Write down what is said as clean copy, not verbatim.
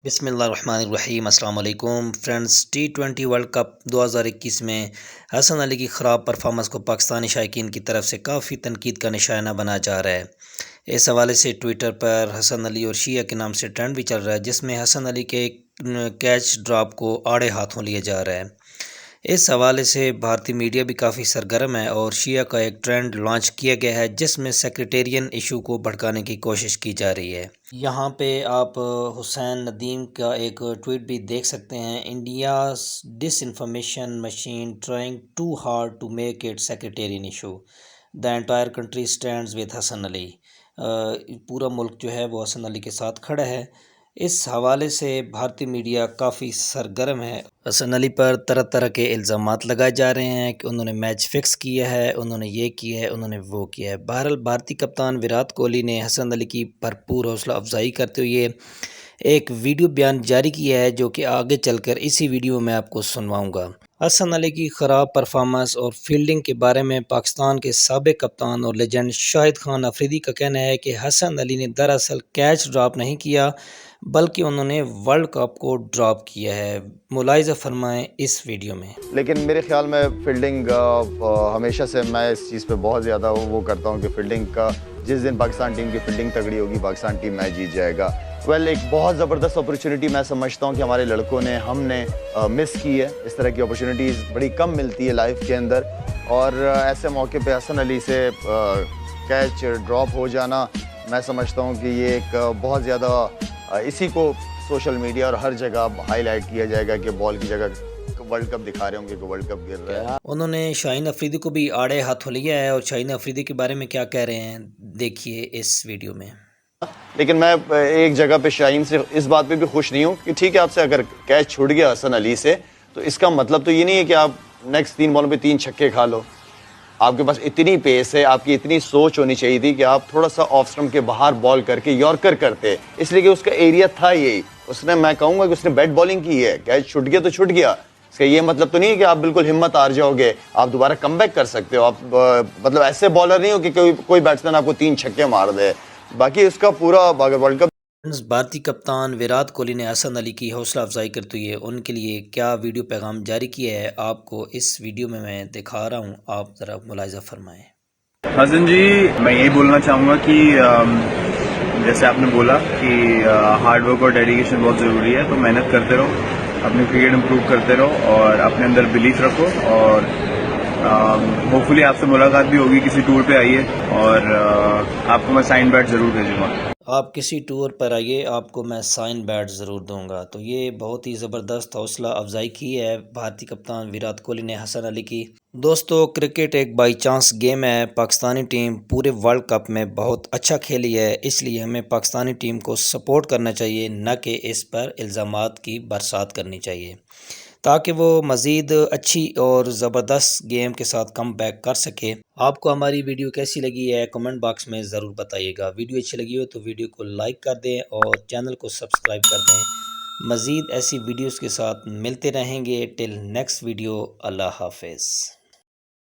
بسم اللہ الرحمن الرحیم۔ السلام علیکم فرینڈز، T20 ورلڈ کپ 2021 میں حسن علی کی خراب پرفارمنس کو پاکستانی شائقین کی طرف سے کافی تنقید کا نشانہ بنا جا رہا ہے۔ اس حوالے سے ٹویٹر پر حسن علی اور شیعہ کے نام سے ٹرینڈ بھی چل رہا ہے، جس میں حسن علی کے کیچ ڈراپ کو آڑے ہاتھوں لیا جا رہا ہے۔ اس حوالے سے بھارتی میڈیا بھی کافی سرگرم ہے اور شیعہ کا ایک ٹرینڈ لانچ کیا گیا ہے، جس میں سیکریٹیرین ایشو کو بھڑکانے کی کوشش کی جا رہی ہے۔ یہاں پہ آپ حسین ندیم کا ایک ٹویٹ بھی دیکھ سکتے ہیں: India's disinformation machine trying to hard to make it sectarian issue, the entire country stands with Hasan Ali. پورا ملک جو ہے وہ حسن علی کے ساتھ کھڑا ہے۔ اس حوالے سے بھارتی میڈیا کافی سرگرم ہے۔ حسن علی پر طرح طرح کے الزامات لگائے جا رہے ہیں کہ انہوں نے میچ فکس کیا ہے، انہوں نے یہ کیا ہے، انہوں نے وہ کیا ہے۔ بہرحال بھارتی کپتان وراٹ کوہلی نے حسن علی کی بھرپور حوصلہ افزائی کرتے ہوئے ایک ویڈیو بیان جاری کیا ہے، جو کہ آگے چل کر اسی ویڈیو میں آپ کو سنواؤں گا۔ حسن علی کی خراب پرفارمنس اور فیلڈنگ کے بارے میں پاکستان کے سابق کپتان اور لیجنڈ شاہد خان افریدی کا کہنا ہے کہ حسن علی نے دراصل کیچ ڈراپ نہیں کیا، بلکہ انہوں نے ورلڈ کپ کو ڈراپ کیا ہے۔ ملاحظہ فرمائیں اس ویڈیو میں۔ لیکن میرے خیال میں فیلڈنگ ہمیشہ سے میں اس چیز پہ بہت زیادہ وہ کرتا ہوں کہ فیلڈنگ کا جس دن پاکستان ٹیم کی فیلڈنگ تگڑی ہوگی پاکستان ٹیم میچ جیت جائے گا۔ ایک بہت زبردست اپرچونٹی میں سمجھتا ہوں کہ ہمارے لڑکوں نے ہم نے مس کی ہے۔ اس طرح کی اپرچونٹیز بڑی کم ملتی ہے لائف کے اندر، اور ایسے موقع پہ حسن علی سے کیچ ڈراپ ہو جانا، میں سمجھتا ہوں کہ یہ ایک بہت زیادہ اسی کو سوشل میڈیا اور ہر جگہ ہائی لائٹ کیا جائے گا کہ بال کی جگہ ورلڈ کپ دکھا رہے ہوں گے کہ ورلڈ کپ گر رہا ہے۔ انہوں نے شاہین افریدی کو بھی آڑے ہاتھوں لیا ہے، اور شاہین افریدی کے بارے میں کیا کہہ رہے ہیں دیکھیے اس ویڈیو میں۔ لیکن میں ایک جگہ پہ شاہین سے اس بات پہ بھی خوش نہیں ہوں کہ ٹھیک ہے، آپ سے اگر کیچ چھوٹ گیا حسن علی سے، تو اس کا مطلب تو یہ نہیں ہے کہ آپ نیکسٹ 3 بالوں پہ 3 چھکے کھا لو۔ آپ کے پاس اتنی پیس ہے، آپ کی اتنی سوچ ہونی چاہیے تھی کہ آپ تھوڑا سا آف سٹمپ کے باہر بال کر کے یارکر کرتے، اس لیے کہ اس کا ایریا تھا یہی۔ اس نے، میں کہوں گا کہ اس نے بیٹ بالنگ کی ہے، کیچ چھوٹ گیا تو چھوٹ گیا۔ اس کا یہ مطلب تو نہیں ہے کہ آپ بالکل ہمت ہار جاؤ گے، آپ دوبارہ کم بیک کر سکتے ہو۔ آپ مطلب ایسے بالر نہیں ہو کہ کوئی بیٹسمین آپ کو 3 چھکے مار دے۔ باقی اس کا پورا ورلڈ کپ بھارتی کپتان وراٹ کوہلی نے حسن علی کی حوصلہ افزائی کرتے ہوئے ان کے لیے کیا ویڈیو پیغام جاری کیا ہے، آپ کو اس ویڈیو میں دکھا رہا ہوں، آپ ذرا ملاحظہ فرمائیں۔ حسن جی، میں یہی بولنا چاہوں گا کہ جیسے آپ نے بولا کہ ہارڈ ورک اور ڈیڈیکیشن بہت ضروری ہے، تو محنت کرتے رہو، اپنی کرکٹ امپروو کرتے رہو اور اپنے اندر بلیف رکھو، اور ہوپ فلی آپ سے ملاقات بھی ہوگی، کسی ٹور پہ آئیے اور آپ کو میں سائن بیٹ ضرور بھیجوں گا۔ آپ کسی ٹور پر آئیے، آپ کو میں سائن بیٹ ضرور دوں گا۔ تو یہ بہت ہی زبردست حوصلہ افزائی کی ہے بھارتی کپتان وراٹ کوہلی نے حسن علی کی۔ دوستو، کرکٹ ایک بائی چانس گیم ہے۔ پاکستانی ٹیم پورے ورلڈ کپ میں بہت اچھا کھیلی ہے، اس لیے ہمیں پاکستانی ٹیم کو سپورٹ کرنا چاہیے، نہ کہ اس پر الزامات کی برسات کرنی چاہیے، تاکہ وہ مزید اچھی اور زبردست گیم کے ساتھ کم بیک کر سکے۔ آپ کو ہماری ویڈیو کیسی لگی ہے کمنٹ باکس میں ضرور بتائیے گا۔ ویڈیو اچھی لگی ہو تو ویڈیو کو لائک کر دیں اور چینل کو سبسکرائب کر دیں۔ مزید ایسی ویڈیوز کے ساتھ ملتے رہیں گے۔ ٹل نیکسٹ ویڈیو، اللہ حافظ۔